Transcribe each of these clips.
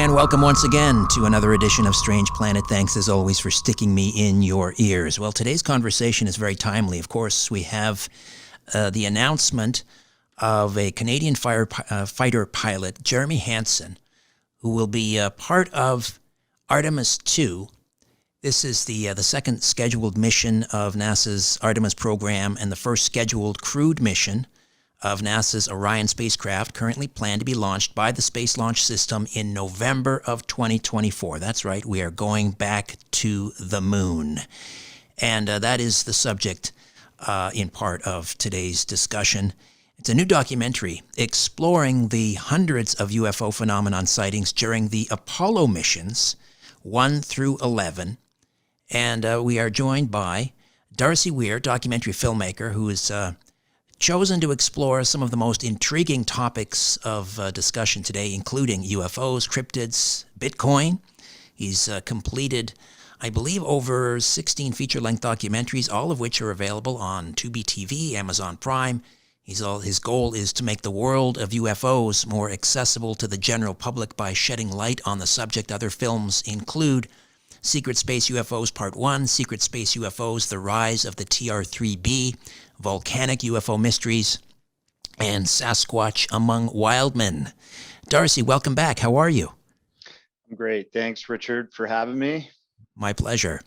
And welcome once again to another edition of Strange Planet. Thanks as always for sticking me in your ears. Well, today's conversation is very timely. Of course, we have the announcement of a Canadian fighter pilot, Jeremy Hansen, who will be part of Artemis 2. This is the second scheduled mission of NASA's Artemis program and the first scheduled crewed mission of NASA's Orion spacecraft, currently planned to be launched by the Space Launch System in November of 2024. That's right, we are going back to the moon. And that is the subject in part of today's discussion. It's a new documentary exploring the hundreds of UFO phenomenon sightings during the Apollo missions 1 through 11. And we are joined by Darcy Weir, documentary filmmaker, who is chosen to explore some of the most intriguing topics of discussion today, including UFOs, cryptids, Bitcoin. He's completed, I believe, over 16 feature-length documentaries, all of which are available on Tubi TV, Amazon Prime. His goal is to make the world of UFOs more accessible to the general public by shedding light on the subject. Other films include Secret Space UFOs Part 1, Secret Space UFOs, The Rise of the TR-3B, Volcanic UFO Mysteries, and Sasquatch Among Wildmen. Darcy, welcome back. How are you? I'm great. Thanks, Richard, for having me. My pleasure.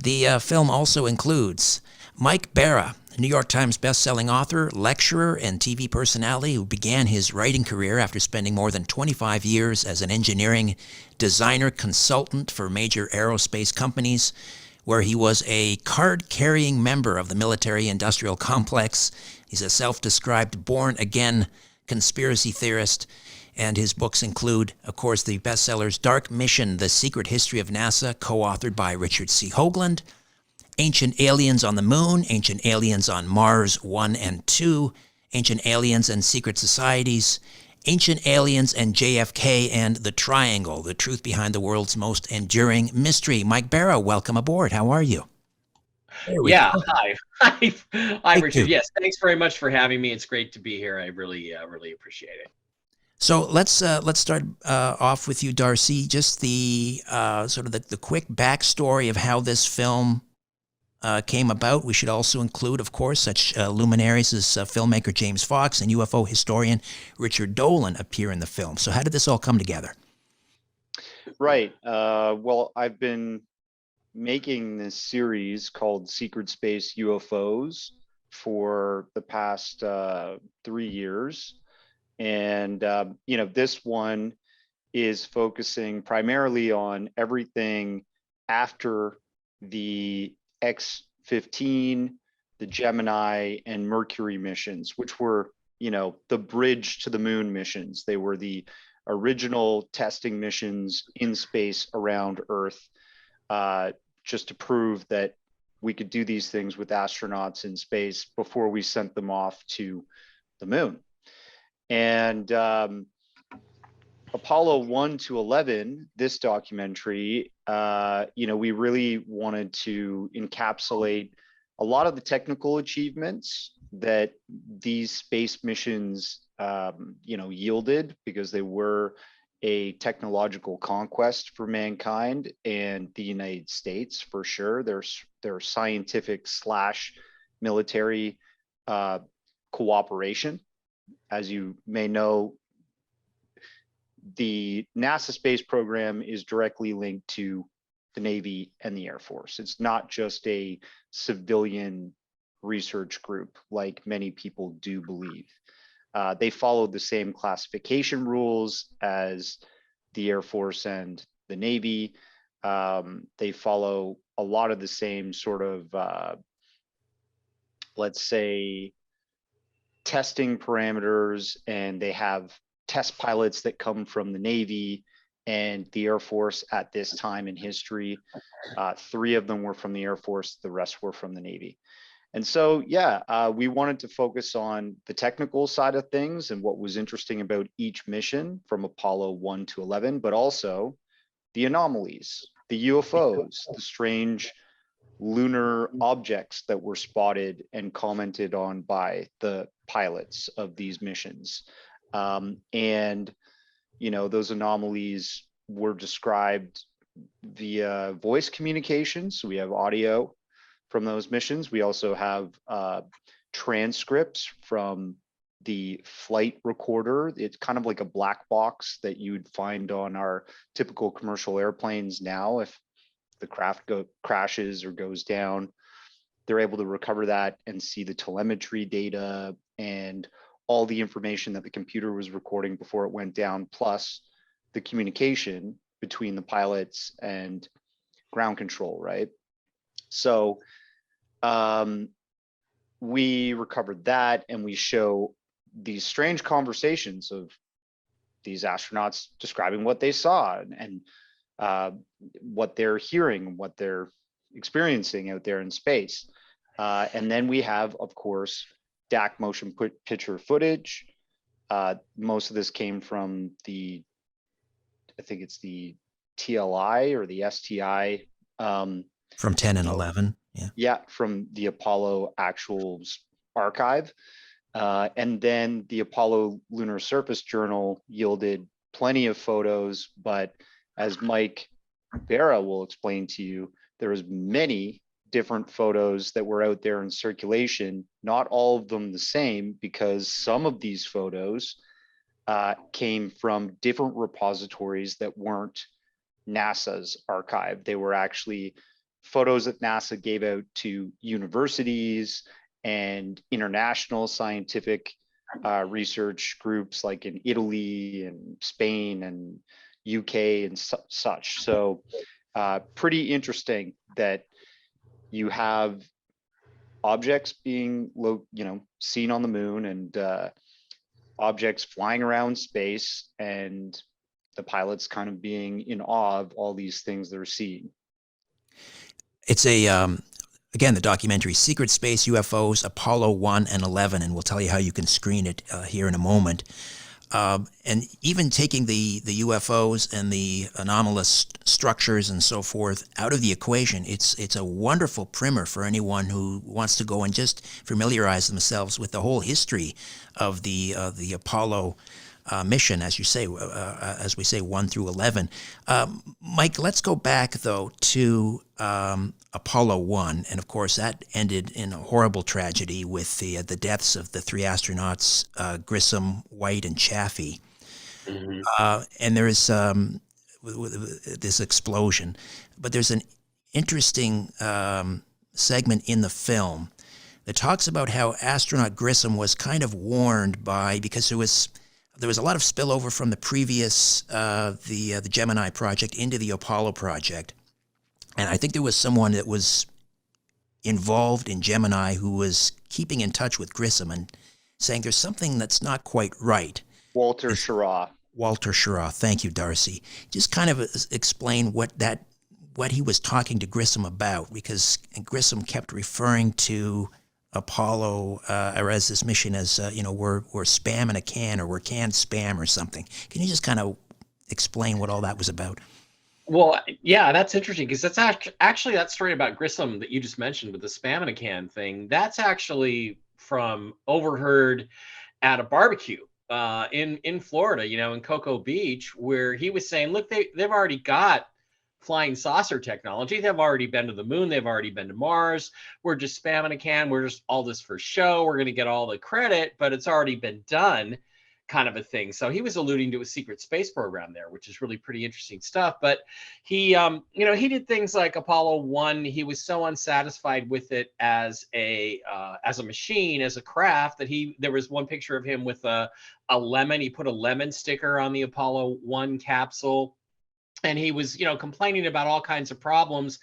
The film also includes Mike Bara, a New York Times bestselling author, lecturer, and TV personality who began his writing career after spending more than 25 years as an engineering designer consultant for major aerospace companies, where he was a card-carrying member of the military-industrial complex. He's a self-described born-again conspiracy theorist, and his books include, of course, the bestsellers Dark Mission, The Secret History of NASA, co-authored by Richard C. Hoagland, Ancient Aliens on the Moon, Ancient Aliens on Mars 1 and 2, Ancient Aliens and Secret Societies, Ancient Aliens and JFK, and The Triangle, the truth behind the world's most enduring mystery. Mike Bara, welcome aboard. How are you? Yeah, hi. Hi, Richard. Too. Yes, thanks very much for having me. It's great to be here. I really appreciate it. So let's start off with you, Darcy. Just the sort of the quick backstory of how this film came about. We should also include, of course, such luminaries as filmmaker James Fox and UFO historian Richard Dolan appear in the film. So how did this all come together? Right. Well, I've been making this series called Secret Space UFOs for the past 3 years. And, this one is focusing primarily on everything after the X-15, the Gemini, and Mercury missions, which were, the bridge to the moon missions. They were the original testing missions in space around Earth, just to prove that we could do these things with astronauts in space before we sent them off to the moon. And Apollo 1 to 11, this documentary, we really wanted to encapsulate a lot of the technical achievements that these space missions, yielded, because they were a technological conquest for mankind and the United States, for sure. Their scientific / military cooperation. As you may know, the NASA space program is directly linked to the Navy and the Air Force. It's not just a civilian research group like many people do believe. They follow the same classification rules as the Air Force and the Navy. They follow a lot of the same sort of, let's say, testing parameters, and they have test pilots that come from the Navy and the Air Force at this time in history. 3 of them were from the Air Force, the rest were from the Navy. And so, we wanted to focus on the technical side of things and what was interesting about each mission from Apollo 1 to 11, but also the anomalies, the UFOs, the strange lunar objects that were spotted and commented on by the pilots of these missions. And those anomalies were described via voice communications. So we have audio from those missions. We also have transcripts from the flight recorder. It's kind of like a black box that you'd find on our typical commercial airplanes now. If the craft crashes or goes down, they're able to recover that and see the telemetry data and all the information that the computer was recording before it went down, plus the communication between the pilots and ground control, right? So we recovered that, and we show these strange conversations of these astronauts describing what they saw and what they're hearing, what they're experiencing out there in space. And then we have, of course, DAC motion picture footage. Most of this came from the, I think it's the TLI or the STI. From 10 and 11. Yeah. Yeah, from the Apollo actuals archive. And then the Apollo Lunar Surface Journal yielded plenty of photos, but as Mike Bara will explain to you, there was many different photos that were out there in circulation, not all of them the same, because some of these photos came from different repositories that weren't NASA's archive. They were actually photos that NASA gave out to universities and international scientific research groups like in Italy and Spain and UK and such. So pretty interesting that you have objects being seen on the moon and objects flying around space, and the pilots kind of being in awe of all these things they're seeing. It's a again, the documentary Secret Space UFOs, Apollo 1 and 11, and we'll tell you how you can screen it here in a moment. And even taking the UFOs and the anomalous structures and so forth out of the equation, it's a wonderful primer for anyone who wants to go and just familiarize themselves with the whole history of the Apollo mission, as you say, as we say, 1 through 11. Mike, let's go back though to Apollo 1, and of course that ended in a horrible tragedy with the deaths of the three astronauts, Grissom, White, and Chaffee. Mm-hmm. And there is this explosion, but there's an interesting segment in the film that talks about how astronaut Grissom was kind of warned because there was a lot of spillover from the previous the Gemini project into the Apollo project. And I think there was someone that was involved in Gemini who was keeping in touch with Grissom and saying there's something that's not quite right. Walter Schirra. Walter Schirra. Thank you, Darcy. Just kind of explain what he was talking to Grissom about, because Grissom kept referring to Apollo or as this mission as we're spam in a can, or we're canned spam or something. Can you just kind of explain what all that was about? Well, yeah, that's interesting, because that's actually that story about Grissom that you just mentioned with the spam in a can thing. That's actually from overheard at a barbecue in Florida, in Cocoa Beach, where he was saying, look, they've already got flying saucer technology. They've already been to the moon. They've already been to Mars. We're just spamming a can. We're just all this for show. We're going to get all the credit, but it's already been done, kind of a thing. So he was alluding to a secret space program there, which is really pretty interesting stuff. But he, he did things like Apollo 1. He was so unsatisfied with it as a machine, as a craft, that there was one picture of him with a lemon. He put a lemon sticker on the Apollo 1 capsule. And he was, complaining about all kinds of problems.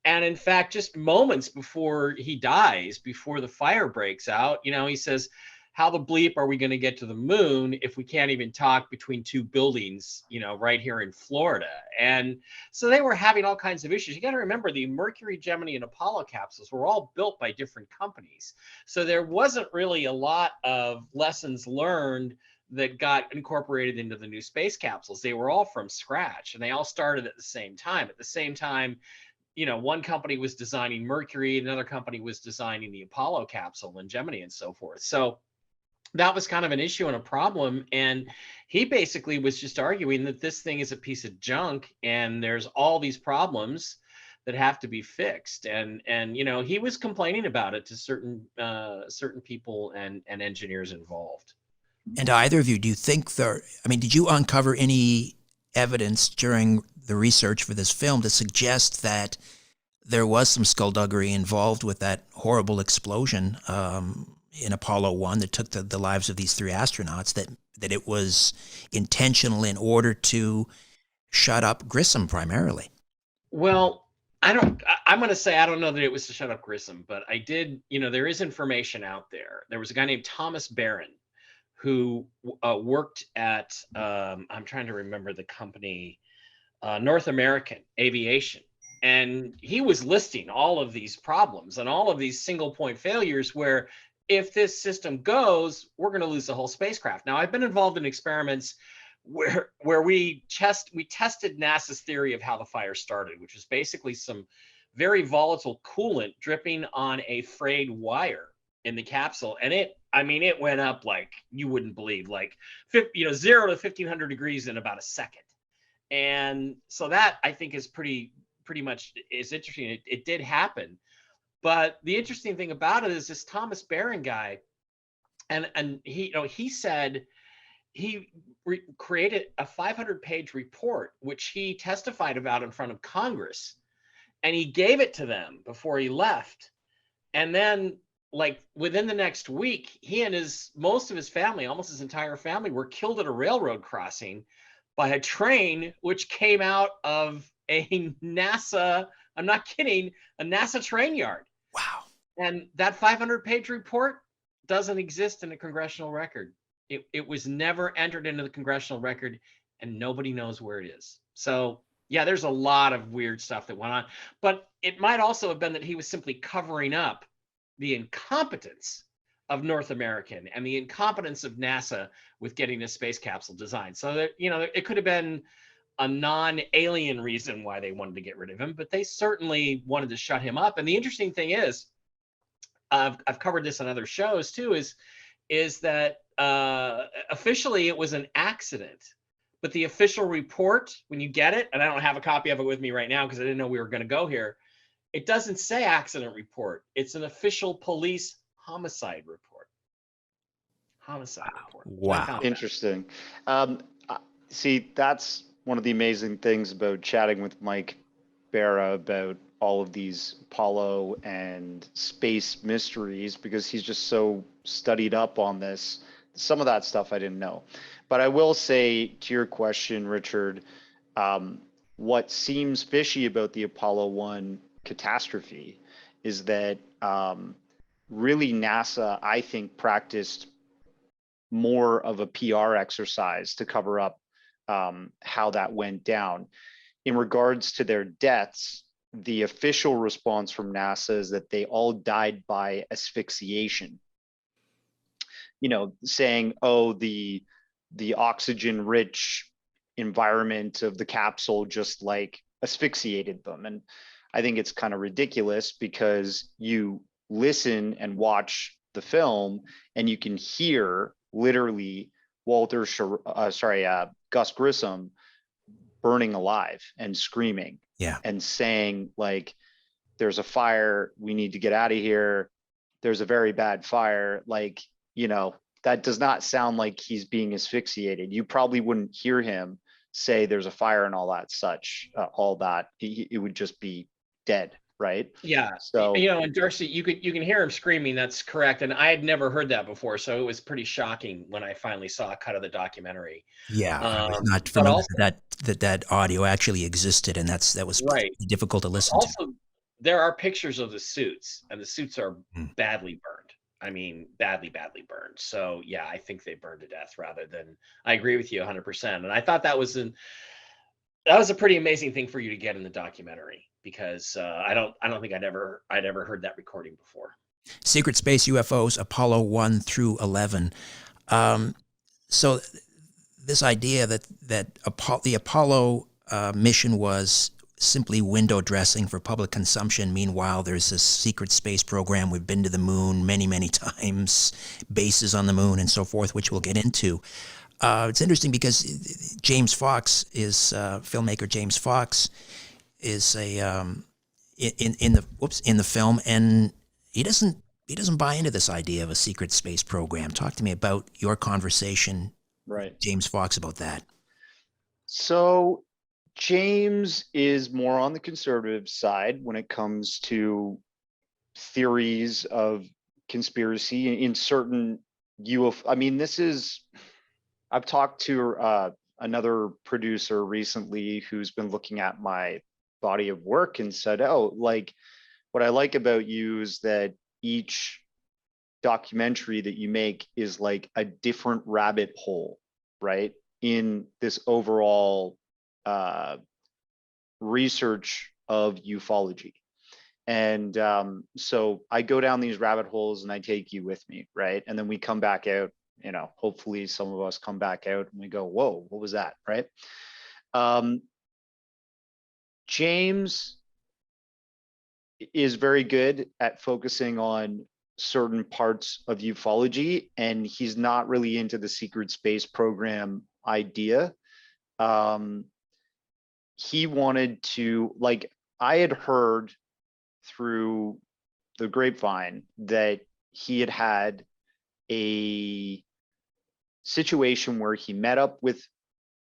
And in fact, just moments before he dies, before the fire breaks out, he says, how the bleep are we going to get to the moon if we can't even talk between two buildings, right here in Florida? And so they were having all kinds of issues. You got to remember, the Mercury, Gemini, and Apollo capsules were all built by different companies. So there wasn't really a lot of lessons learned that got incorporated into the new space capsules. They were all from scratch, and they all started at the same time. At the same time, one company was designing Mercury, another company was designing the Apollo capsule and Gemini and so forth. So that was kind of an issue and a problem. And he basically was just arguing that this thing is a piece of junk and there's all these problems that have to be fixed. And he was complaining about it to certain people and engineers involved. And either of you, do you think did you uncover any evidence during the research for this film to suggest that there was some skullduggery involved with that horrible explosion in Apollo 1 that took the lives of these 3 astronauts, that it was intentional in order to shut up Grissom primarily? Well, I'm going to say I don't know that it was to shut up Grissom, but I did, there is information out there. There was a guy named Thomas Barron who worked at, I'm trying to remember the company, North American Aviation. And he was listing all of these problems and all of these single point failures where if this system goes, we're going to lose the whole spacecraft. Now, I've been involved in experiments where we tested NASA's theory of how the fire started, which is basically some very volatile coolant dripping on a frayed wire in the capsule. And it went up like you wouldn't believe, like 0 to 1500 degrees in about a second. And so that I think is pretty much is interesting. It did happen. But the interesting thing about it is this Thomas Barron guy, and he said he created a 500-page report, which he testified about in front of Congress, and he gave it to them before he left. And then, like within the next week, he and most of his family, almost his entire family, were killed at a railroad crossing by a train which came out of a NASA, I'm not kidding, a NASA train yard. Wow. And that 500-page report doesn't exist in a congressional record. It was never entered into the congressional record, and nobody knows where it is. So yeah, there's a lot of weird stuff that went on, but it might also have been that he was simply covering up the incompetence of North American and the incompetence of NASA with getting this space capsule designed. So that, it could have been a non-alien reason why they wanted to get rid of him, but they certainly wanted to shut him up. And the interesting thing is, I've covered this on other shows too, is that officially it was an accident, but the official report, when you get it, and I don't have a copy of it with me right now because I didn't know we were going to go here, it doesn't say accident report. It's an official police homicide report. Homicide report. Wow. Interesting. See, that's one of the amazing things about chatting with Mike Bara about all of these Apollo and space mysteries, because he's just so studied up on this. Some of that stuff I didn't know. But I will say to your question, Richard, what seems fishy about the Apollo 1 catastrophe is that really NASA, I think, practiced more of a PR exercise to cover up how that went down. In regards to their deaths, the official response from NASA is that they all died by asphyxiation. Saying, oh, the oxygen-rich environment of the capsule just like asphyxiated them. And I think it's kind of ridiculous, because you listen and watch the film and you can hear literally Gus Grissom burning alive and screaming, and saying, like, there's a fire, we need to get out of here, there's a very bad fire. Like, that does not sound like he's being asphyxiated. You probably wouldn't hear him say there's a fire and all that it would just be dead, right? Yeah. So, and Darcy, you can hear him screaming. That's correct. And I had never heard that before, so it was pretty shocking when I finally saw a cut of the documentary. Yeah, I was not familiar that audio actually existed, and that was right. difficult to listen also, to. There are pictures of the suits, and the suits are badly burned. I mean, badly burned. So yeah, I think they burned to death rather than. I agree with you 100%. And I thought that was a pretty amazing thing for you to get in the documentary, because I don't think I'd ever heard that recording before. Secret Space UFOs, Apollo 1 through 11. So this idea that the Apollo mission was simply window dressing for public consumption. Meanwhile, there's this secret space program. We've been to the moon many, many times, bases on the moon and so forth, which we'll get into. It's interesting because James Fox is filmmaker James Fox is a in the film, and he doesn't buy into this idea of a secret space program. Talk to me about your conversation Right. with James Fox about that. So James is more on the conservative side when it comes to theories of conspiracy in certain UFO. I mean, I've talked to another producer recently who's been looking at my body of work and said, oh, like, what I like about you is that each documentary that you make is like a different rabbit hole, right? In this overall research of ufology. And so I go down these rabbit holes and I take you with me, right? And then we come back out, hopefully some of us come back out and we go, whoa, what was that, right? James is very good at focusing on certain parts of ufology, and he's not really into the secret space program idea. He wanted to, like, I had heard through the grapevine that he had had a situation where he met up with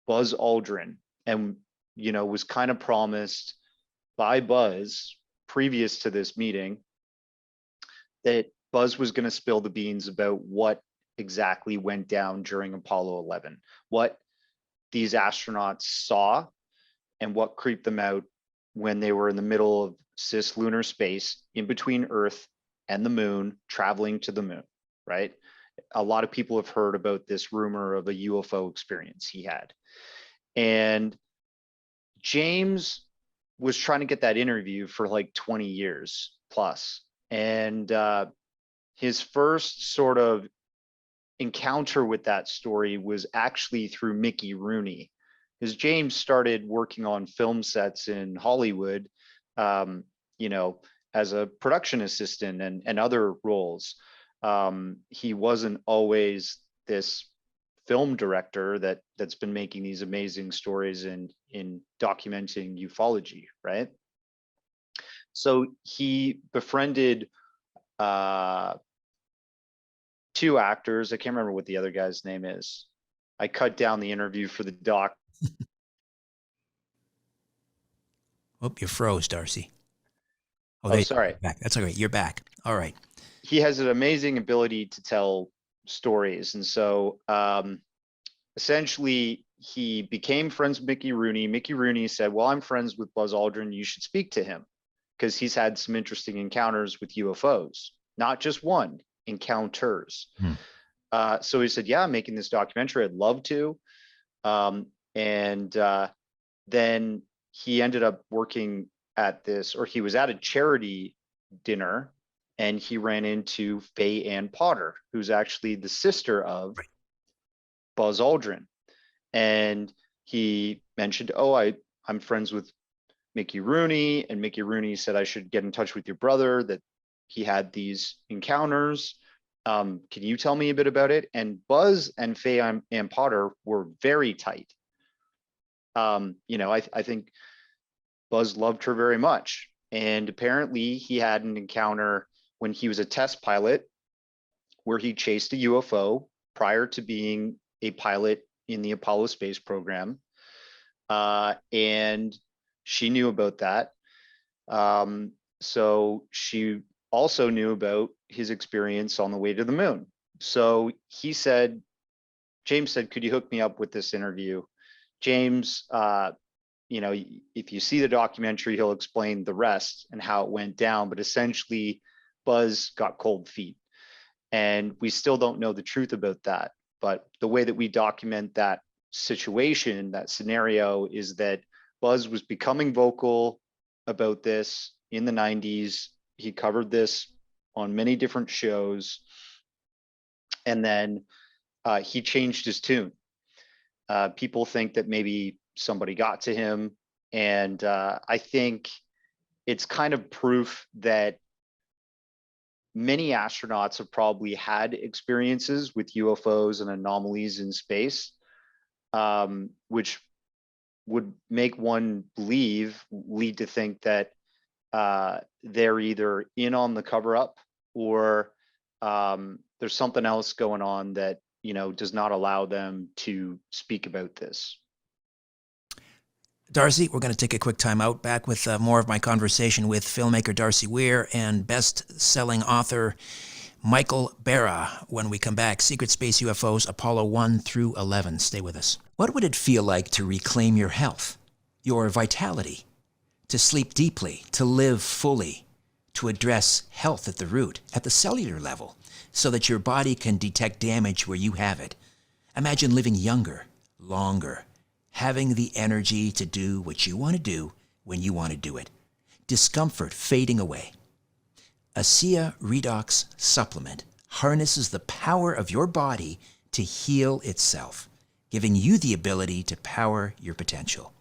Buzz Aldrin and, was kind of promised by Buzz previous to this meeting that Buzz was going to spill the beans about what exactly went down during Apollo 11, what these astronauts saw and what creeped them out when they were in the middle of cislunar space in between Earth and the moon, traveling to the moon, right? A lot of people have heard about this rumor of a UFO experience he had. And James was trying to get that interview for like 20 years plus. And his first sort of encounter with that story was actually through Mickey Rooney, because James started working on film sets in Hollywood, as a production assistant and other roles. He wasn't always this film director that's been making these amazing stories in documenting ufology, right? So he befriended two actors. I can't remember what the other guy's name is. I cut down the interview for the doc. Oh, you froze, Darcy. Oh, sorry. You're back. That's all right. You're back. All right. He has an amazing ability to tell stories. And so essentially he became friends with Mickey Rooney. Mickey Rooney said, well, I'm friends with Buzz Aldrin. You should speak to him because he's had some interesting encounters with UFOs, not just one, encounters. So he said, yeah, I'm making this documentary. I'd love to. Then he ended up working at this, or he was at a charity dinner, and he ran into Faye Ann Potter, who's actually the sister of Buzz Aldrin. And he mentioned, oh, I'm friends with Mickey Rooney. And Mickey Rooney said I should get in touch with your brother, that he had these encounters. Can you tell me a bit about it? And Buzz and Faye Ann Potter were very tight. I think Buzz loved her very much. And apparently he had an encounter when he was a test pilot where he chased a UFO prior to being a pilot in the Apollo space program. And she knew about that. So she also knew about his experience on the way to the moon. So James said, could you hook me up with this interview? James, if you see the documentary, he'll explain the rest and how it went down. But essentially, Buzz got cold feet. And we still don't know the truth about that. But the way that we document that situation, that scenario, is that Buzz was becoming vocal about this in the 90s. He covered this on many different shows. And then he changed his tune. People think that maybe somebody got to him And I think it's kind of proof that many astronauts have probably had experiences with UFOs and anomalies in space, which would make one lead to think that they're either in on the cover up, or there's something else going on that, does not allow them to speak about this. Darcy, we're going to take a quick time out. Back with more of my conversation with filmmaker Darcy Weir and best-selling author Michael Bara when we come back. Secret Space UFOs, Apollo 1 through 11. Stay with us. What would it feel like to reclaim your health, your vitality, to sleep deeply, to live fully, to address health at the root, at the cellular level, so that your body can detect damage where you have it? Imagine living younger, longer, having the energy to do what you want to do when you want to do it. Discomfort fading away. ASEA Redox Supplement harnesses the power of your body to heal itself, giving you the ability to power your potential.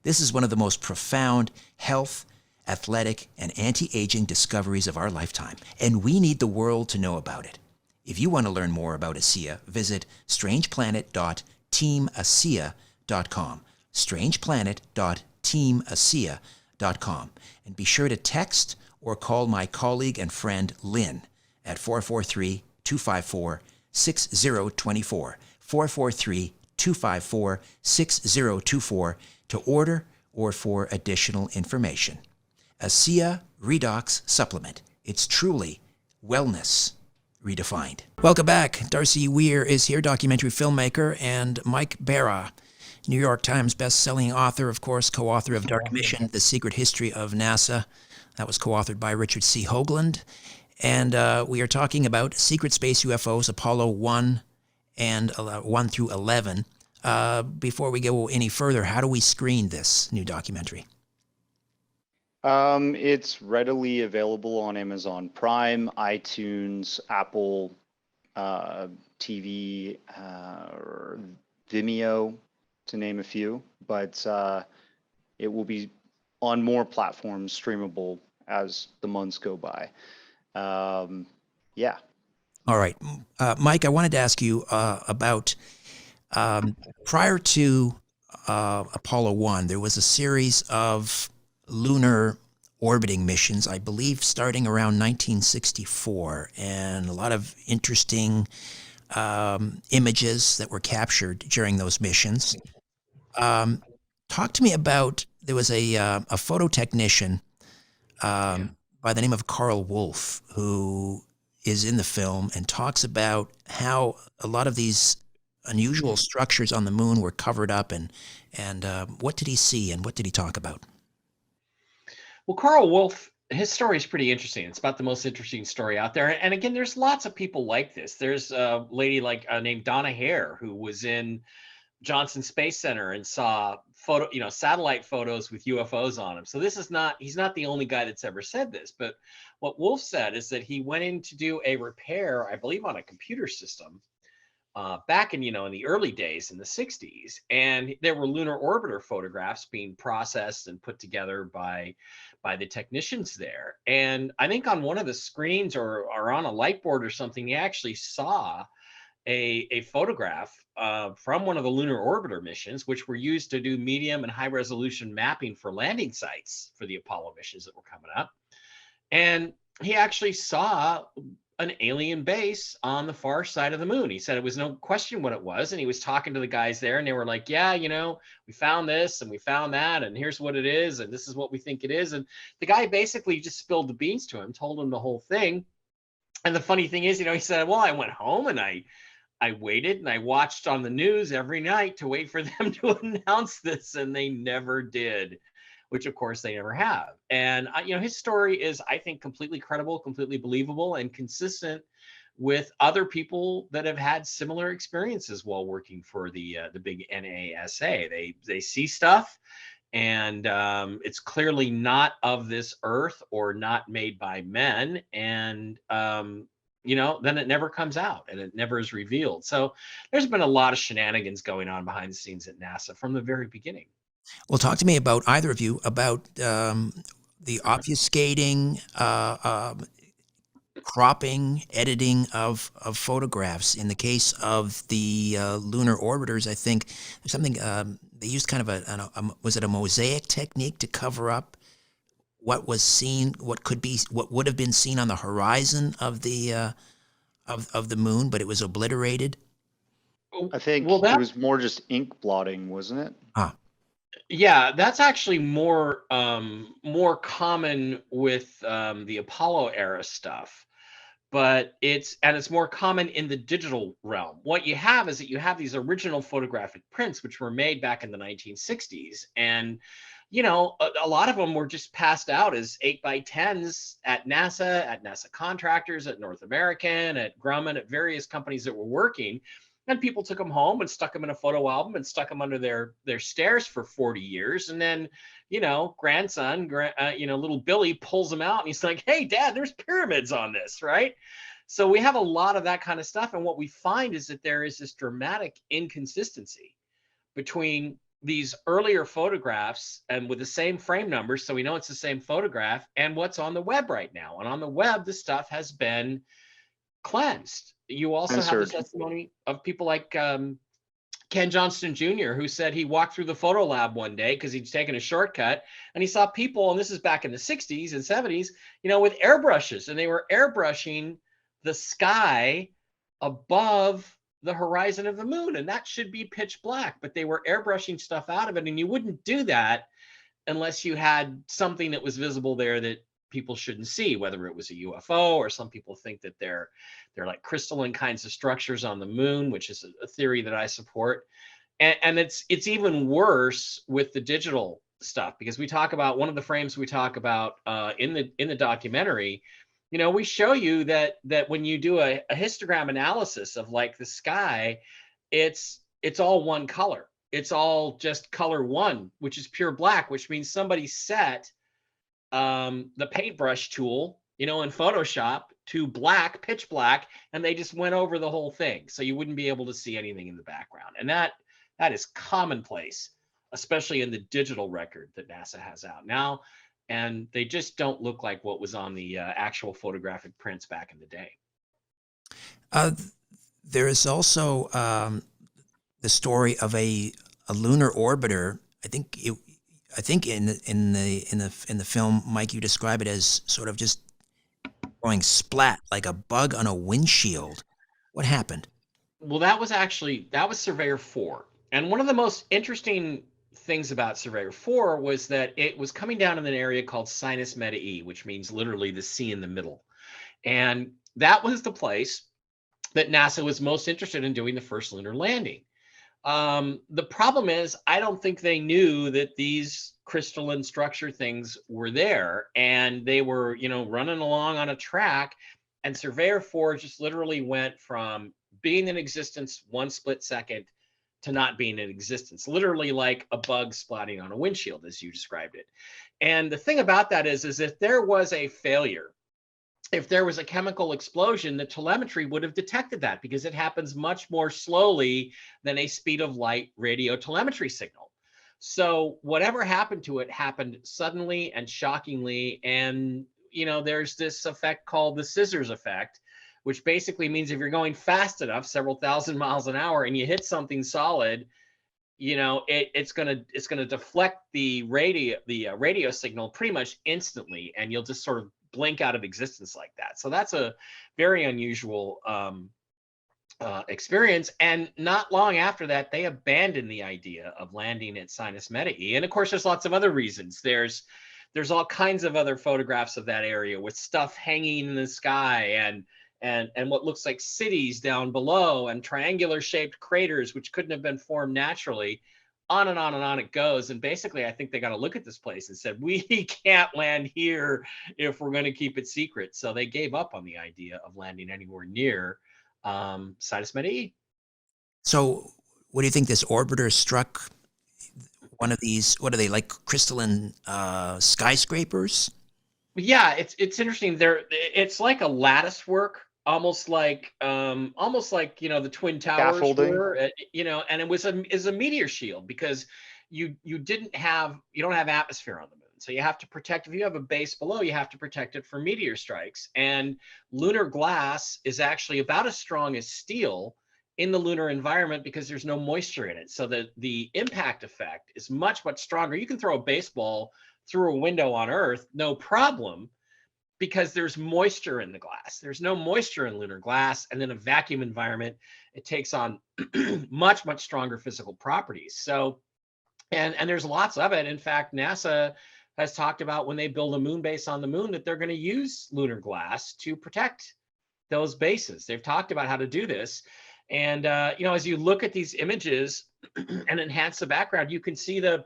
This is one of the most profound health, athletic, and anti-aging discoveries of our lifetime, and we need the world to know about it. If you want to learn more about ASEA, visit strangeplanet.teamasea.com. strangeplanet.teamasea.com, and be sure to text or call my colleague and friend Lynn at 443-254-6024, 443-254-6024 to order or for additional information. ASEA Redox Supplement. It's truly wellness redefined. Welcome back. Darcy Weir is here, documentary filmmaker, and Mike Bara, New York Times bestselling author, of course, co-author of Dark Mission, The Secret History of NASA. That was co-authored by Richard C. Hoagland. And we are talking about Secret Space UFOs, Apollo 1 and 1 through 11. Before we go any further, how do we screen this new documentary? It's readily available on Amazon Prime, iTunes, Apple TV, or Vimeo, to name a few, but it will be on more platforms streamable as the months go by. Yeah. All right. Mike, I wanted to ask you about prior to Apollo 1, there was a series of lunar orbiting missions, I believe starting around 1964, and a lot of interesting images that were captured during those missions. Talk to me about, there was a photo technician by the name of Carl Wolf, who is in the film and talks about how a lot of these unusual structures on the moon were covered up, and what did he see and what did he talk about? Well, Carl Wolf, his story is pretty interesting. It's about the most interesting story out there. And again, there's lots of people like this. There's a lady like named Donna Hare, who was in Johnson Space Center and saw satellite photos with UFOs on them. So he's not the only guy that's ever said this. But what Wolf said is that he went in to do a repair, I believe, on a computer system back in the early days in the 60s, and there were lunar orbiter photographs being processed and put together by the technicians there. And I think on one of the screens or on a light board or something, he actually saw a photograph from one of the lunar orbiter missions, which were used to do medium and high resolution mapping for landing sites for the Apollo missions that were coming up. And he actually saw an alien base on the far side of the moon. He said it was no question what it was. And he was talking to the guys there, and they were like, yeah, we found this and we found that, and here's what it is, and this is what we think it is. And the guy basically just spilled the beans to him, told him the whole thing. And the funny thing is, he said, well, I went home and I waited and I watched on the news every night to wait for them to announce this, and they never did, which of course they never have. And his story is, I think, completely credible, completely believable, and consistent with other people that have had similar experiences while working for the big NASA. They see stuff, and it's clearly not of this earth or not made by men, and then it never comes out and it never is revealed. So there's been a lot of shenanigans going on behind the scenes at NASA from the very beginning. Well, talk to me about either of you about the obfuscating, cropping, editing of photographs. In the case of the lunar orbiters, I think there's something they used kind of was it a mosaic technique to cover up what was seen, what would have been seen on the horizon of the moon, but it was obliterated. I think Well, it that was more just ink blotting, wasn't it? Ah, yeah, that's actually more common with the Apollo era stuff. But it's more common in the digital realm. What you have is that you have these original photographic prints which were made back in the 1960s, and a lot of them were just passed out as 8x10s at NASA contractors, at North American, at Grumman, at various companies that were working. And people took them home and stuck them in a photo album and stuck them under their stairs for 40 years. And then grandson, little Billy pulls them out and he's like, hey, Dad, there's pyramids on this, right? So we have a lot of that kind of stuff. And what we find is that there is this dramatic inconsistency between these earlier photographs and with the same frame numbers, so we know it's the same photograph, and what's on the web right now. And on the web, the stuff has been cleansed. You also have the Censored. testimony of people like Ken Johnston Jr., who said he walked through the photo lab one day because he'd taken a shortcut and he saw people, and this is back in the 60s and 70s, with airbrushes, and they were airbrushing the sky above the horizon of the moon, and that should be pitch black, but they were airbrushing stuff out of it, and you wouldn't do that unless you had something that was visible there that people shouldn't see, whether it was a UFO, or some people think that they're like crystalline kinds of structures on the moon, which is a theory that I support. And it's even worse with the digital stuff, because we talk about one of the frames we talk about in the documentary. We show you that when you do a histogram analysis of like the sky, it's all one color. It's all just color one, which is pure black, which means somebody set the paintbrush tool, in Photoshop to black, pitch black, and they just went over the whole thing. So you wouldn't be able to see anything in the background. And that is commonplace, especially in the digital record that NASA has out now. And they just don't look like what was on the actual photographic prints back in the day. there is also the story of a lunar orbiter. I think in the film, Mike, you describe it as sort of just going splat like a bug on a windshield. What happened? Well, that was Surveyor 4. And one of the most interesting things about Surveyor 4 was that it was coming down in an area called Sinus Medii, which means literally the sea in the middle. And that was the place that NASA was most interested in doing the first lunar landing. The problem is, I don't think they knew that these crystalline structure things were there, and they were, running along on a track, and Surveyor 4 just literally went from being in existence one split second to not being in existence, literally like a bug splatting on a windshield, as you described it. And the thing about that is if there was a failure, if there was a chemical explosion, the telemetry would have detected that, because it happens much more slowly than a speed of light radio telemetry signal. So whatever happened to it happened suddenly and shockingly. And, there's this effect called the scissors effect, which basically means if you're going fast enough, several thousand miles an hour, and you hit something solid, it's gonna deflect the radio signal pretty much instantly, and you'll just sort of blink out of existence like that. So that's a very unusual experience. And not long after that, they abandoned the idea of landing at Sinus Medii. And of course, there's lots of other reasons. There's all kinds of other photographs of that area with stuff hanging in the sky, and what looks like cities down below, and triangular shaped craters which couldn't have been formed naturally. On and on and on it goes. And basically, I think they got to look at this place and said, we can't land here if we're going to keep it secret. So they gave up on the idea of landing anywhere near Sinus Medii. So, what do you think? This orbiter struck one of these? What are they, like crystalline skyscrapers? Yeah, it's interesting. It's like a lattice work, almost like the Twin Towers Scaffolding. were, and it was a meteor shield, because you don't have atmosphere on the moon. So you have to protect, if you have a base below, you have to protect it from meteor strikes. And lunar glass is actually about as strong as steel in the lunar environment because there's no moisture in it. So the impact effect is much, much stronger. You can throw a baseball through a window on Earth, no problem, because there's moisture in the glass. There's no moisture in lunar glass. And then a vacuum environment, it takes on much, much stronger physical properties. So, and there's lots of it. In fact, NASA has talked about when they build a moon base on the moon that they're going to use lunar glass to protect those bases. They've talked about how to do this. And, as you look at these images and enhance the background, you can see the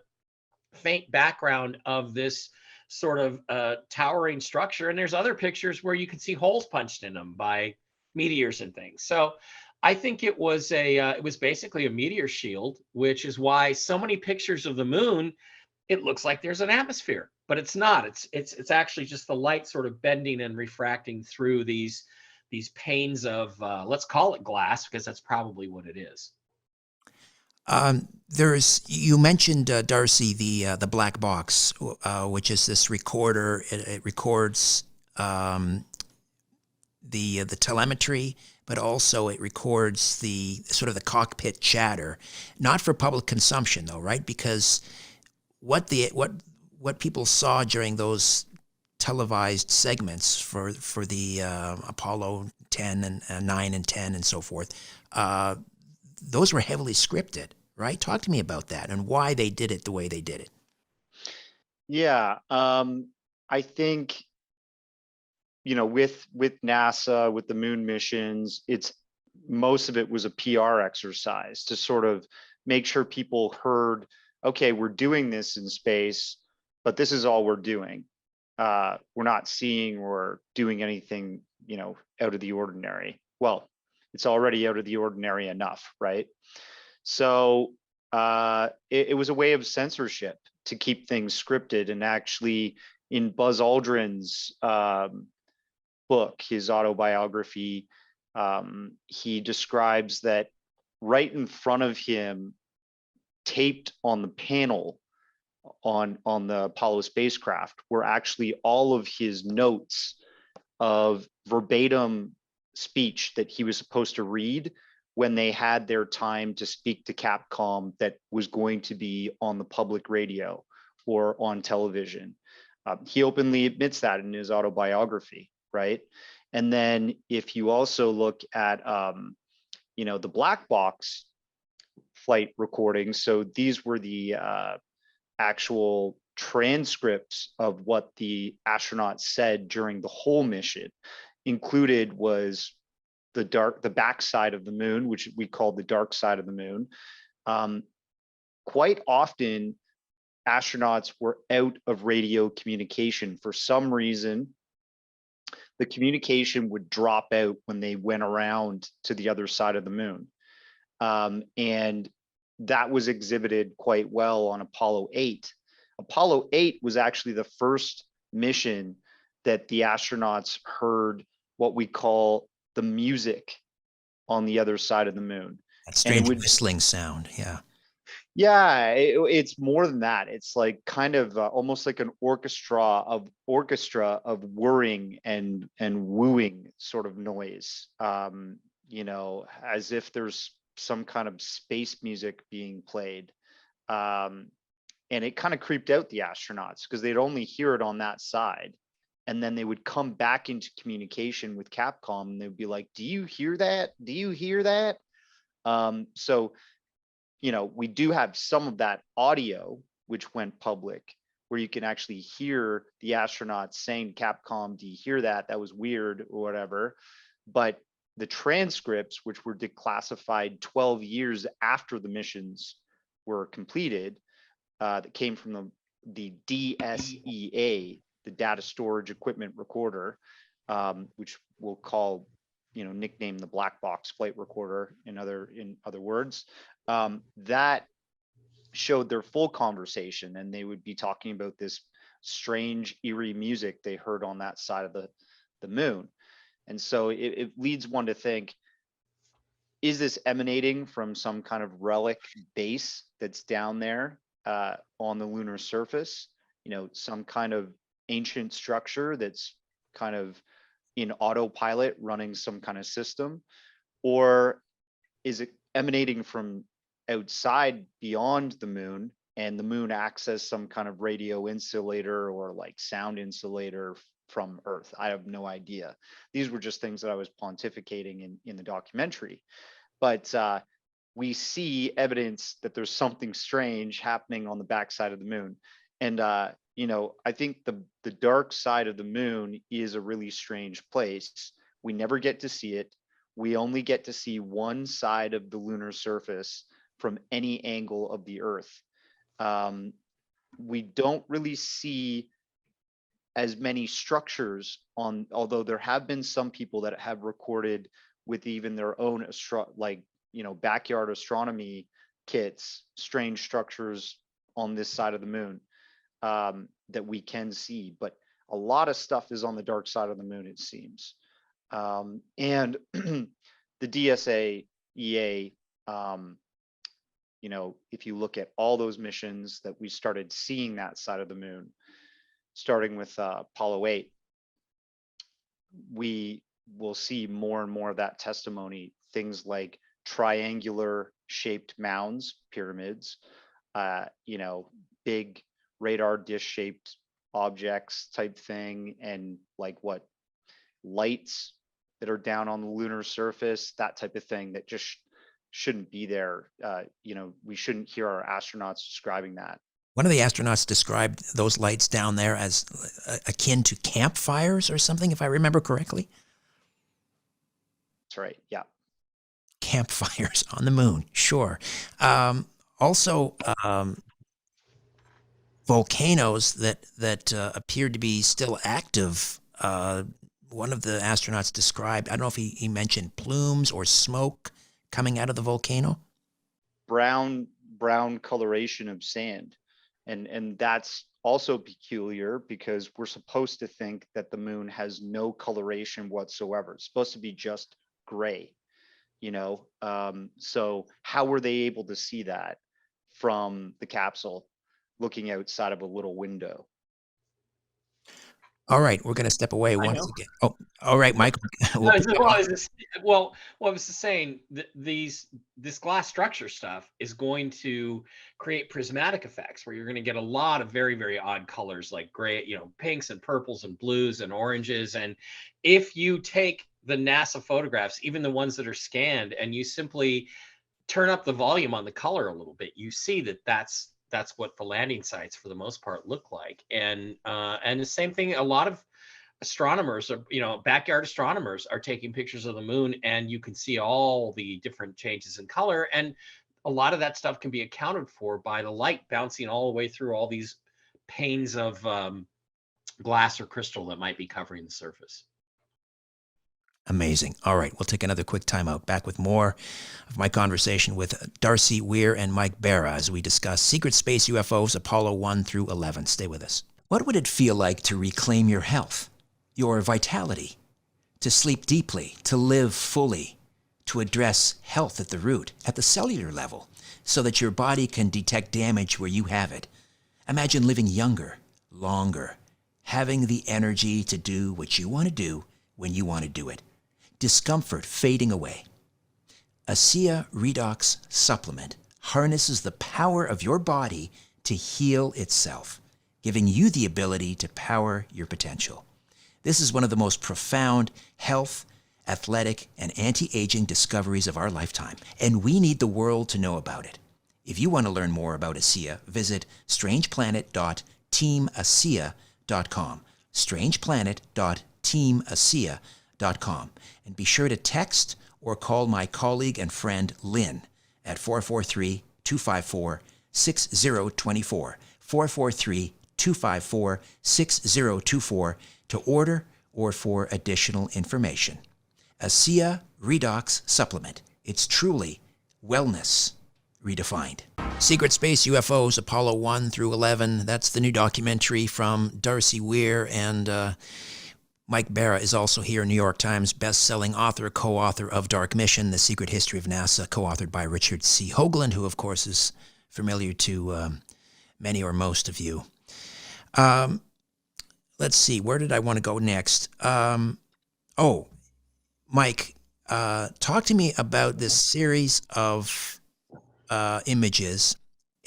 faint background of this sort of towering structure. And there's other pictures where you can see holes punched in them by meteors and things. So I think it was basically a meteor shield, which is why so many pictures of the moon, it looks like there's an atmosphere, but it's not. It's actually just the light sort of bending and refracting through these panes of let's call it glass, because that's probably what it is. You mentioned, Darcy, the black box, which is this recorder. It records the telemetry, but also it records the sort of the cockpit chatter, not for public consumption though, right? Because what people saw during those televised segments for the Apollo 10 and 9 and 10 and so forth, those were heavily scripted, right? Talk to me about that and why they did it the way they did it. Yeah, I think, with NASA, with the moon missions, most of it was a PR exercise to sort of make sure people heard, okay, we're doing this in space, but this is all we're doing. We're not seeing or doing anything, out of the ordinary. Well, it's already out of the ordinary enough, right? So it was a way of censorship to keep things scripted. And actually, in Buzz Aldrin's book, his autobiography, he describes that right in front of him, taped on the panel on the Apollo spacecraft, were actually all of his notes of verbatim speech that he was supposed to read when they had their time to speak to Capcom that was going to be on the public radio or on television. He openly admits that in his autobiography, right? And then if you also look at, the black box flight recordings, so these were the actual transcripts of what the astronauts said during the whole mission. Included was the backside of the moon, which we call the dark side of the moon. Quite often, astronauts were out of radio communication. For some reason, the communication would drop out when they went around to the other side of the moon. And that was exhibited quite well on Apollo 8. Apollo 8 was actually the first mission that the astronauts heard what we call the music on the other side of the moon. That strange whistling sound, yeah. Yeah, it's more than that. It's like kind of almost like an orchestra of whirring and wooing sort of noise. As if there's some kind of space music being played. And it kind of creeped out the astronauts because they'd only hear it on that side. And then they would come back into communication with Capcom and they'd be like, do you hear that? Do you hear that? So, we do have some of that audio, which went public, where you can actually hear the astronauts saying, Capcom, do you hear that? That was weird or whatever. But the transcripts, which were declassified 12 years after the missions were completed, that came from the DSEA, the Data Storage Equipment Recorder, which we'll call, nickname the black box flight recorder in other words, that showed their full conversation, and they would be talking about this strange, eerie music they heard on that side of the moon. And so it leads one to think, is this emanating from some kind of relic base that's down there on the lunar surface, some kind of ancient structure that's kind of in autopilot running some kind of system? Or is it emanating from outside beyond the moon, and the moon acts as some kind of radio insulator or like sound insulator from Earth? I have no idea. These were just things that I was pontificating in the documentary. But we see evidence that there's something strange happening on the backside of the moon. And I think the dark side of the moon is a really strange place. We never get to see it. We only get to see one side of the lunar surface from any angle of the Earth. We don't really see as many structures although there have been some people that have recorded with even their own backyard astronomy kits, strange structures on this side of the moon that we can see. But a lot of stuff is on the dark side of the moon, it seems. And the DSA EA, if you look at all those missions that we started seeing that side of the moon, starting with Apollo 8, we will see more and more of that testimony. Things like triangular shaped mounds, pyramids, big radar dish shaped objects type thing, and like lights that are down on the lunar surface, that type of thing that just shouldn't be there. We shouldn't hear our astronauts describing that. One of the astronauts described those lights down there as akin to campfires or something, if I remember correctly. That's right. Yeah. Campfires on the moon. Sure. Also, volcanoes that appeared to be still active. One of the astronauts described, I don't know if he mentioned plumes or smoke coming out of the volcano. Brown coloration of sand. And that's also peculiar because we're supposed to think that the moon has no coloration whatsoever. It's supposed to be just gray, so how were they able to see that from the capsule looking outside of a little window? All right, we're going to step away once again. Oh, all right, Mike. I was just saying that this glass structure stuff is going to create prismatic effects where you're going to get a lot of very, very odd colors like gray, pinks and purples and blues and oranges. And if you take the NASA photographs, even the ones that are scanned, and you simply turn up the volume on the color a little bit, you see that that's what the landing sites for the most part look like. And the same thing, a lot of astronomers are, backyard astronomers are taking pictures of the moon, and you can see all the different changes in color. And a lot of that stuff can be accounted for by the light bouncing all the way through all these panes of glass or crystal that might be covering the surface. Amazing. All right, we'll take another quick time out. Back with more of my conversation with Darcy Weir and Mike Bara as we discuss secret space UFOs, Apollo 1 through 11. Stay with us. What would it feel like to reclaim your health, your vitality, to sleep deeply, to live fully, to address health at the root, at the cellular level, so that your body can detect damage where you have it? Imagine living younger, longer, having the energy to do what you want to do when you want to do it. Discomfort fading away. ASEA Redox Supplement harnesses the power of your body to heal itself, giving you the ability to power your potential. This is one of the most profound health, athletic, and anti-aging discoveries of our lifetime, and we need the world to know about it. If you want to learn more about ASEA, visit strangeplanet.teamasea.com. strangeplanet.teamasea.com. And be sure to text or call my colleague and friend Lynn at 443-254-6024, 443-254-6024 to order or for additional information. ASEA Redox Supplement. It's truly wellness redefined. Secret Space UFOs, Apollo 1 through 11. That's the new documentary from Darcy Weir, and Mike Bara is also here, New York Times bestselling author, co-author of Dark Mission, The Secret History of NASA, co-authored by Richard C. Hoagland, who, of course, is familiar to many or most of you. Let's see, where did I want to go next? Oh, Mike, talk to me about this series of images.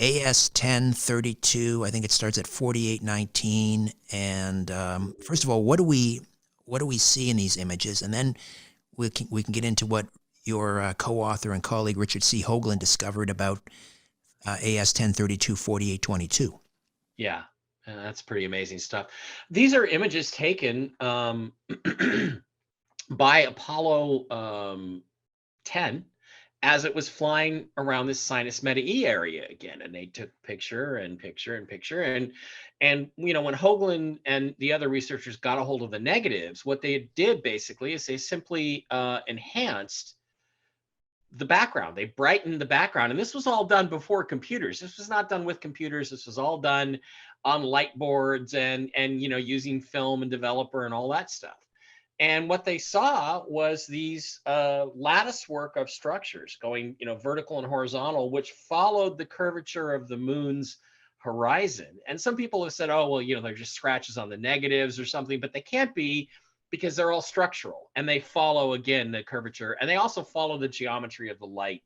AS1032, I think it starts at 4819. And first of all, what do we see in these images? And then we can get into what your co-author and colleague Richard C. Hoagland discovered about AS1032 4822. Yeah, that's pretty amazing stuff. These are images taken by Apollo 10 as it was flying around this Sinus Medii area again, and they took picture and picture and picture, and when Hoagland and the other researchers got a hold of the negatives, what they did basically is they simply enhanced the background. They brightened the background, and this was all done before computers. This was not done with computers. This was all done on light boards and using film and developer and all that stuff. And what they saw was these lattice work of structures going, vertical and horizontal, which followed the curvature of the moon's horizon. And some people have said, oh, well, they're just scratches on the negatives or something, but they can't be, because they're all structural and they follow, again, the curvature, and they also follow the geometry of the light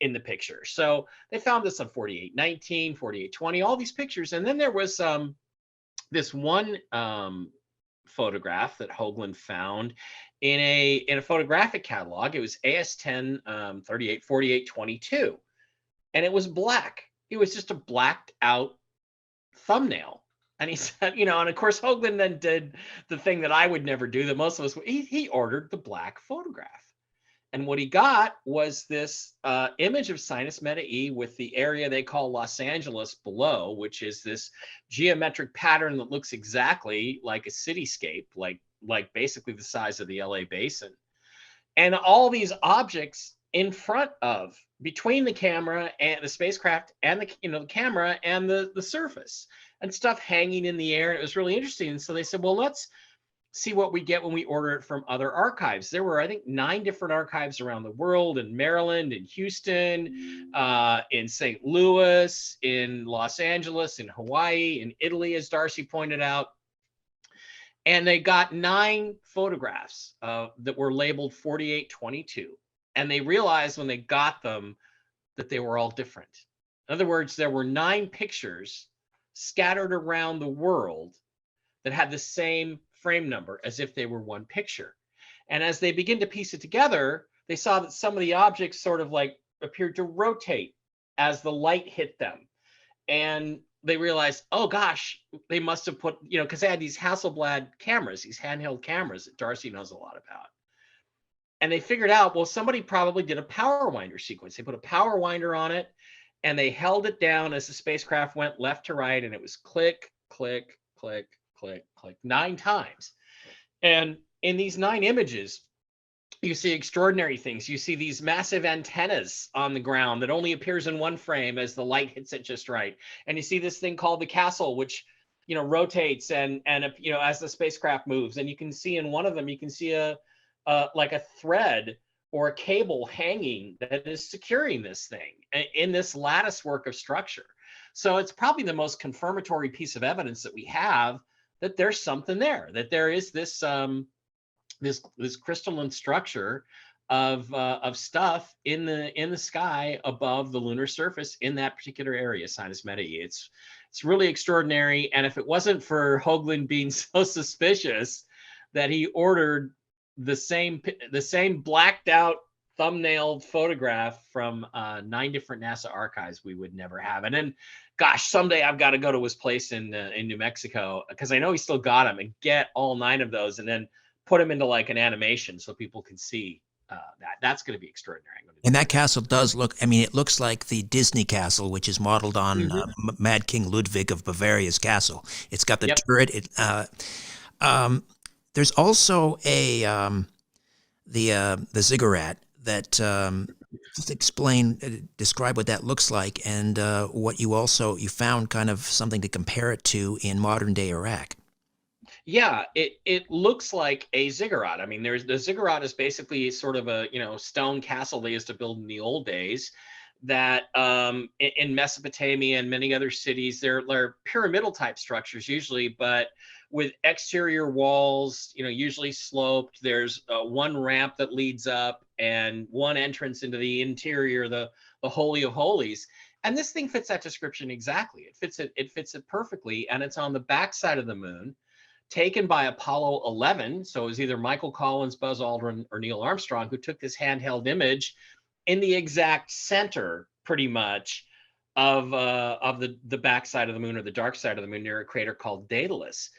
in the picture. So they found this on 4819, 4820, all these pictures. And then there was this one photograph that Hoagland found in a photographic catalog. It was AS10 38 4822, and it was black. It was just a blacked out thumbnail. And he said, and of course Hoagland then did the thing that I would never do, that most of us, he ordered the black photograph. And what he got was this image of Sinus Medii with the area they call Los Angeles below, which is this geometric pattern that looks exactly like a cityscape, like basically the size of the LA basin. And all these objects in front of, between the camera and the spacecraft and the camera and the surface, and stuff hanging in the air. And it was really interesting. And so they said, well, let's see what we get when we order it from other archives. There were, I think, 9 different archives around the world, in Maryland, in Houston, in St. Louis, in Los Angeles, in Hawaii, in Italy, as Darcy pointed out. And they got 9 photographs that were labeled 4822. And they realized when they got them that they were all different. In other words, there were 9 pictures scattered around the world that had the same frame number, as if they were one picture. And as they begin to piece it together, they saw that some of the objects sort of like appeared to rotate as the light hit them. And they realized, oh gosh, they must have put, because they had these Hasselblad cameras, these handheld cameras that Darcy knows a lot about. And they figured out, well, somebody probably did a power winder sequence. They put a power winder on it, and they held it down as the spacecraft went left to right, and it was click, click, click, click, click, 9 times. And in these 9 images, you see extraordinary things. You see these massive antennas on the ground that only appears in one frame as the light hits it just right. And you see this thing called the castle, which rotates and as the spacecraft moves. And you can see in one of them, you can see like a thread or a cable hanging that is securing this thing in this lattice work of structure. So it's probably the most confirmatory piece of evidence that we have that there's something there, that there is this this crystalline structure of stuff in the sky above the lunar surface in that particular area, Sinus Medii. It's really extraordinary. And if it wasn't for Hoagland being so suspicious that he ordered the same blacked out thumbnail photograph from 9 different NASA archives, we would never have. And then, gosh, someday I've got to go to his place in New Mexico, because I know he still got them, and get all 9 of those and then put them into like an animation so people can see that. That's going to be extraordinary. And that castle does look, it looks like the Disney castle, which is modeled on Mad King Ludwig of Bavaria's castle. It's got the turret. There's also the Ziggurat that just describe what that looks like, and what you found kind of something to compare it to in modern day Iraq. Yeah, it looks like a ziggurat. The ziggurat is basically sort of a stone castle they used to build in the old days, that in Mesopotamia and many other cities, they're pyramidal type structures usually, but with exterior walls, usually sloped. There's one ramp that leads up and one entrance into the interior, the Holy of Holies. And this thing fits that description exactly. It fits it perfectly, and it's on the backside of the moon, taken by Apollo 11. So it was either Michael Collins, Buzz Aldrin, or Neil Armstrong who took this handheld image in the exact center, pretty much, of the backside of the moon, or the dark side of the moon, near a crater called Daedalus.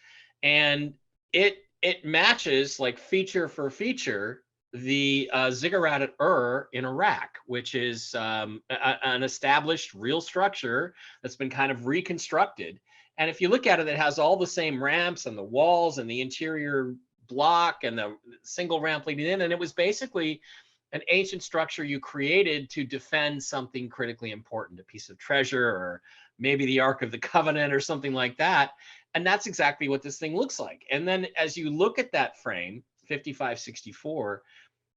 And it matches, like, feature for feature, the Ziggurat at Ur in Iraq, which is an established real structure that's been kind of reconstructed. And if you look at it, it has all the same ramps and the walls and the interior block and the single ramp leading in. And it was basically an ancient structure you created to defend something critically important, a piece of treasure, or maybe the Ark of the Covenant or something like that. And that's exactly what this thing looks like. And then as you look at that frame, 5564,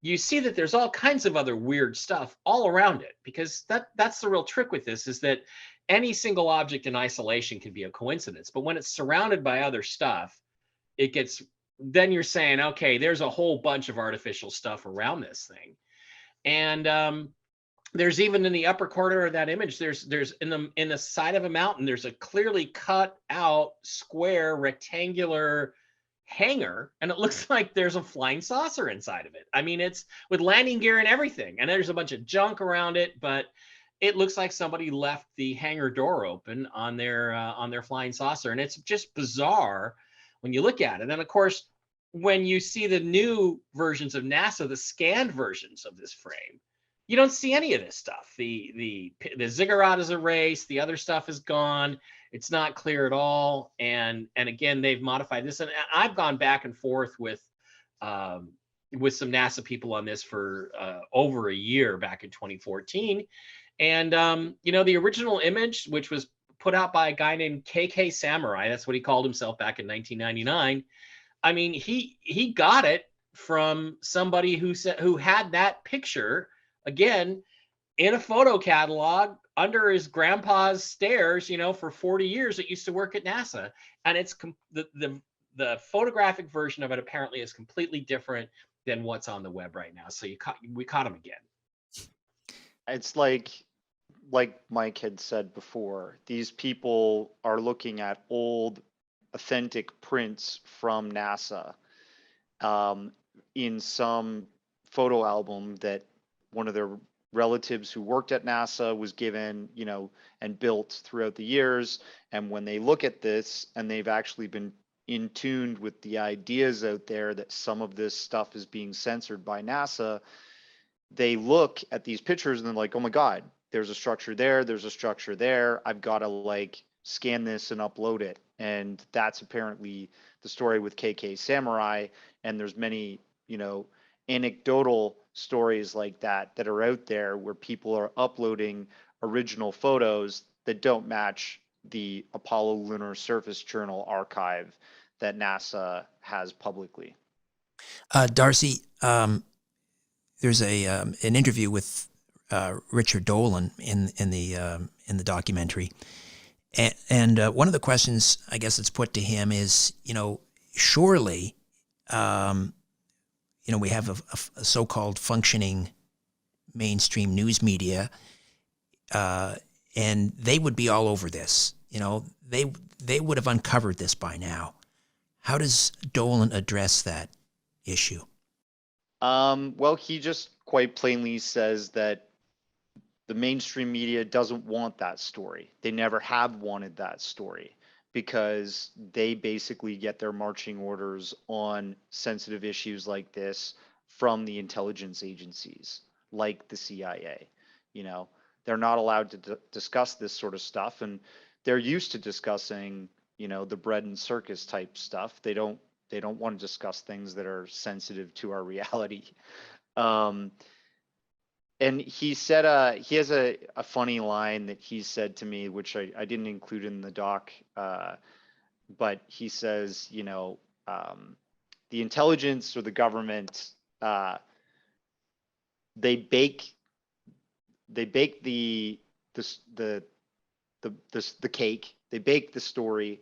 you see that there's all kinds of other weird stuff all around it, because that's the real trick with this, is that any single object in isolation can be a coincidence. But when it's surrounded by other stuff, then you're saying, okay, there's a whole bunch of artificial stuff around this thing. And there's even in the upper corner of that image, there's in the side of a mountain, there's a clearly cut out square rectangular hangar, and it looks like there's a flying saucer inside of it. I mean, it's with landing gear and everything, and there's a bunch of junk around it, but it looks like somebody left the hangar door open on their flying saucer, and it's just bizarre when you look at it. And of course, when you see the new versions of NASA, the scanned versions of this frame, you don't see any of this stuff. The Ziggurat is erased. The other stuff is gone. It's not clear at all. And again, they've modified this. And I've gone back and forth with some NASA people on this for over a year, back in 2014. And the original image, which was put out by a guy named KK Samurai, that's what he called himself back in 1999. I mean, he got it from somebody who had that picture, again, in a photo catalog under his grandpa's stairs, for 40 years. It used to work at NASA. And it's the photographic version of it apparently is completely different than what's on the web right now. So we caught him again. It's like Mike had said before, these people are looking at old authentic prints from NASA in some photo album that one of their relatives who worked at NASA was given, and built throughout the years. And when they look at this, and they've actually been in tuned with the ideas out there that some of this stuff is being censored by NASA, they look at these pictures and they're like, oh my God, there's a structure there, there's a structure there. I've got to scan this and upload it. And that's apparently the story with KK Samurai. And there's many, anecdotal stories like that are out there, where people are uploading original photos that don't match the Apollo Lunar Surface Journal archive that NASA has publicly. Darcy, there's an interview with Richard Dolan in the documentary, and one of the questions I guess that's put to him is, surely, we have a so-called functioning mainstream news media, and they would be all over this. They would have uncovered this by now. How does Dolan address that issue? Well, he just quite plainly says that the mainstream media doesn't want that story. They never have wanted that story, because they basically get their marching orders on sensitive issues like this from the intelligence agencies, like the CIA. They're not allowed to discuss this sort of stuff, and they're used to discussing, the bread and circus type stuff. They don't want to discuss things that are sensitive to our reality. And he said, he has a funny line that he said to me, which I didn't include in the doc, but he says, the intelligence or the government, they bake they bake the cake, they bake the story,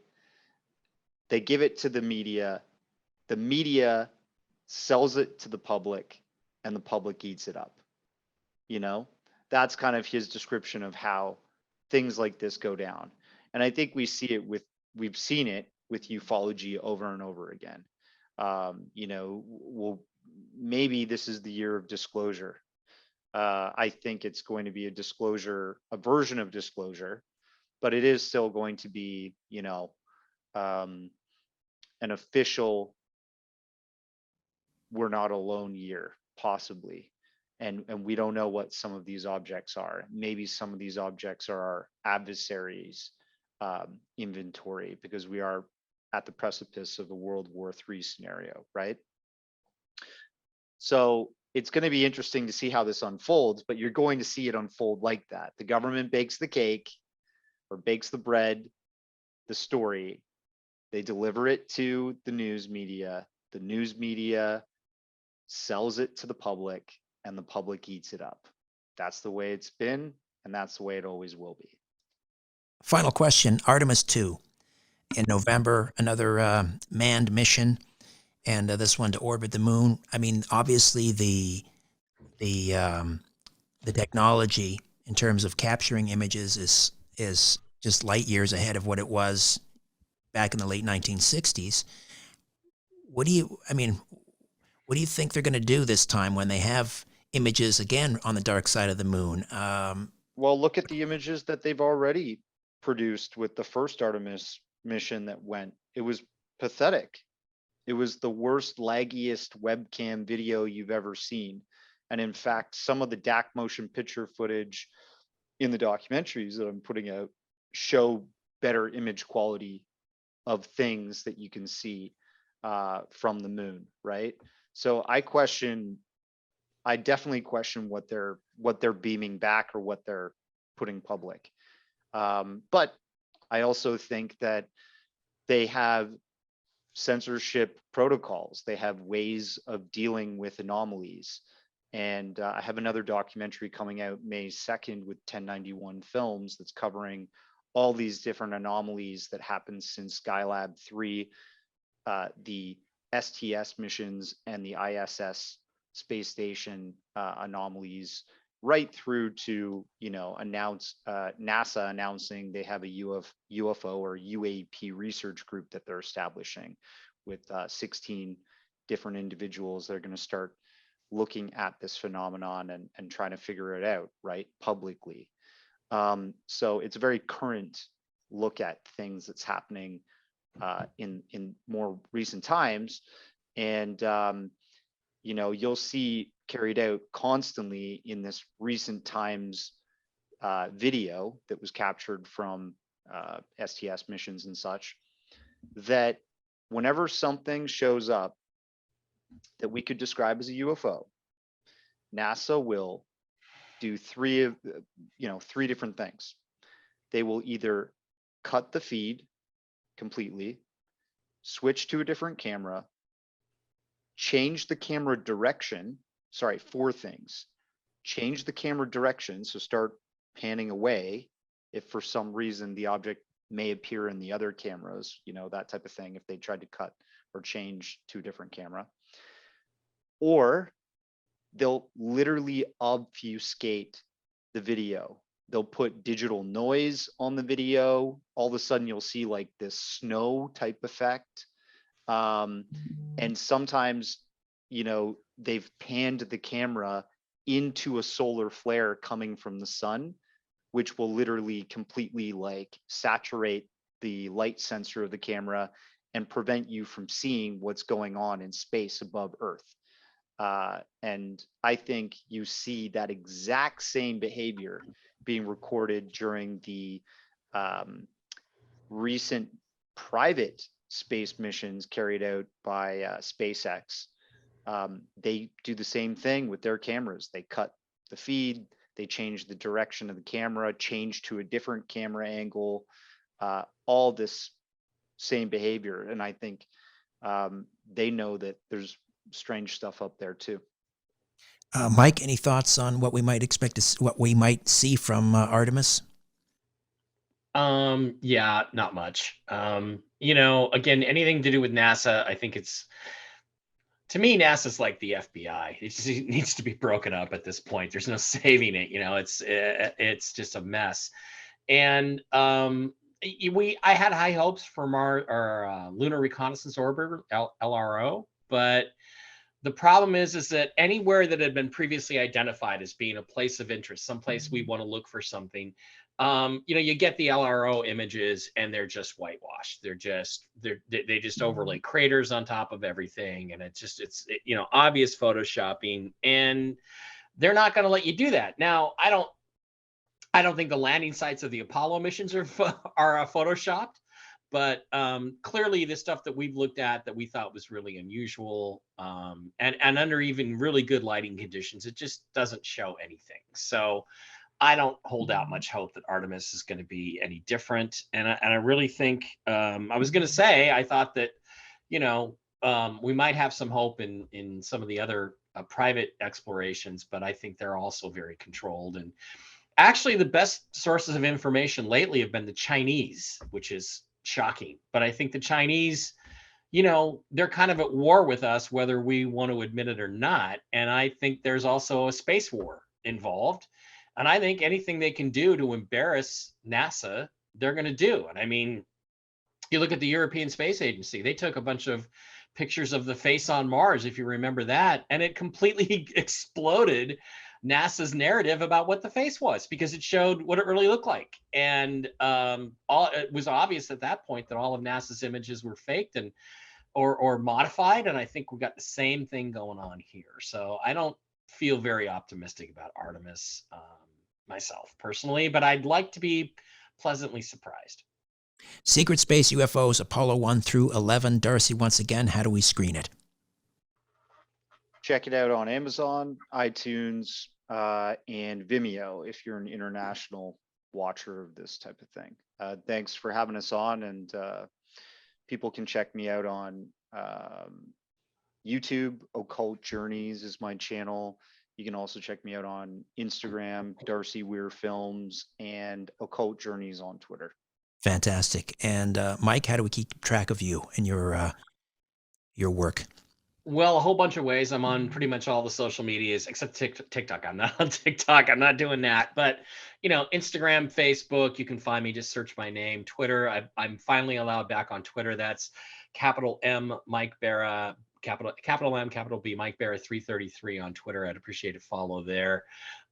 they give it to the media sells it to the public, and the public eats it up. You know, that's kind of his description of how things like this go down. And I think we've seen it with ufology over and over again. You know, well, maybe this is the year of disclosure. I think it's going to be a version of disclosure, but it is still going to be, you know, um, an official we're not alone year, possibly. And we don't know what some of these objects are. Maybe some of these objects are our adversaries' inventory, because we are at the precipice of a World War III scenario, right? So it's going to be interesting to see how this unfolds, but you're going to see it unfold like that. The government bakes the cake or bakes the bread, the story. They deliver it to the news media. The news media sells it to the public, and the public eats it up. That's the way it's been, and that's the way it always will be. Final question: Artemis 2 in November, another manned mission, and this one to orbit the moon. I mean, obviously the technology in terms of capturing images is just light years ahead of what it was back in the late 1960s. What do you? I mean, what do you think they're going to do this time when they have images again on the dark side of the moon? Well, look at the images that they've already produced with the first Artemis mission that went. It was pathetic. It was the worst, laggiest webcam video you've ever seen. And in fact, some of the DAC motion picture footage in the documentaries that I'm putting out show better image quality of things that you can see from the moon, right? So I definitely question what they're beaming back or what they're putting public. But I also think that they have censorship protocols. They have ways of dealing with anomalies. And I have another documentary coming out May 2nd with 1091 Films that's covering all these different anomalies that happened since Skylab 3, the STS missions, and the ISS space station anomalies, right through to, you know, NASA announcing they have a UFO or UAP research group that they're establishing with 16 different individuals that are going to start looking at this phenomenon and trying to figure it out, right, publicly. So it's a very current look at things that's happening in more recent times. And you know, you'll see carried out constantly in this recent times video that was captured from STS missions and such, that whenever something shows up that we could describe as a UFO, NASA will do three different things. They will either cut the feed completely, switch to a different camera, change the camera direction. Sorry, four things. Change the camera direction, so start panning away if for some reason the object may appear in the other cameras, you know, that type of thing, if they tried to cut or change to a different camera. Or they'll literally obfuscate the video. They'll put digital noise on the video. All of a sudden you'll see like this snow type effect. And sometimes, you know, they've panned the camera into a solar flare coming from the sun, which will literally completely like saturate the light sensor of the camera and prevent you from seeing what's going on in space above Earth. And I think you see that exact same behavior being recorded during the recent private space missions carried out by SpaceX. They do the same thing with their cameras. They cut the feed, they change the direction of the camera, change to a different camera angle, all this same behavior. And I think they know that there's strange stuff up there too. Mike, any thoughts on what we might what we might see from Artemis? Yeah, not much. Again, anything to do with NASA, I think to me, NASA's like the FBI. It needs to be broken up at this point. There's no saving it. It's just a mess. And I had high hopes from our Lunar Reconnaissance Orbiter, LRO, but the problem is that anywhere that had been previously identified as being a place of interest, someplace we want to look for something, you get the LRO images and they're just whitewashed. They just overlay craters on top of everything, and it's obvious photoshopping, and they're not going to let you do that. Now, I don't think the landing sites of the Apollo missions are photoshopped. But clearly, the stuff that we've looked at that we thought was really unusual, and under even really good lighting conditions, it just doesn't show anything. So I don't hold out much hope that Artemis is going to be any different. And I really think I was going to say I thought that we might have some hope in some of the other private explorations, but I think they're also very controlled. And actually, the best sources of information lately have been the Chinese, which is shocking. But I think the Chinese, they're kind of at war with us, whether we want to admit it or not. And I think there's also a space war involved. And I think anything they can do to embarrass NASA, they're going to do. And I mean, you look at the European Space Agency, they took a bunch of pictures of the face on Mars, if you remember that, and it completely exploded NASA's narrative about what the face was, because it showed what it really looked like. And it was obvious at that point that all of NASA's images were faked or modified. And I think we got the same thing going on here. So I don't feel very optimistic about Artemis myself personally, but I'd like to be pleasantly surprised. Secret Space UFOs, Apollo 1 through 11. Darcy, once again, how do we screen it? Check it out on Amazon, iTunes, and Vimeo if you're an international watcher of this type of thing. Thanks for having us on, and people can check me out on YouTube. Occult Journeys is my channel. You can also check me out on Instagram, Darcy Weir Films, and Occult Journeys on Twitter. Fantastic. And Mike, how do we keep track of you and your work? Well, a whole bunch of ways. I'm on pretty much all the social medias except TikTok. I'm not on TikTok. I'm not doing that. But, Instagram, Facebook, you can find me. Just search my name. Twitter, I'm finally allowed back on Twitter. That's capital M, Mike Bara, capital M, capital B, Mike Bara 333 on Twitter. I'd appreciate a follow there.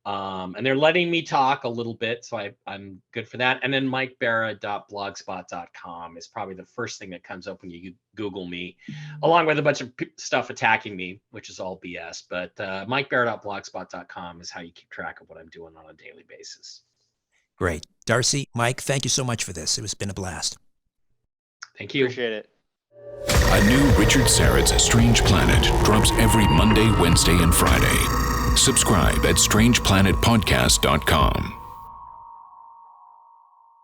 And they're letting me talk a little bit, so I'm good for that. And then mikebara.blogspot.com is probably the first thing that comes up when you Google me, along with a bunch of stuff attacking me, which is all BS. But mikebara.blogspot.com is how you keep track of what I'm doing on a daily basis. Great. Darcy, Mike, thank you so much for this. It's been a blast. Thank you. Appreciate it. A new Richard Syrett's Strange Planet drops every Monday, Wednesday, and Friday. Subscribe at strangeplanetpodcast.com.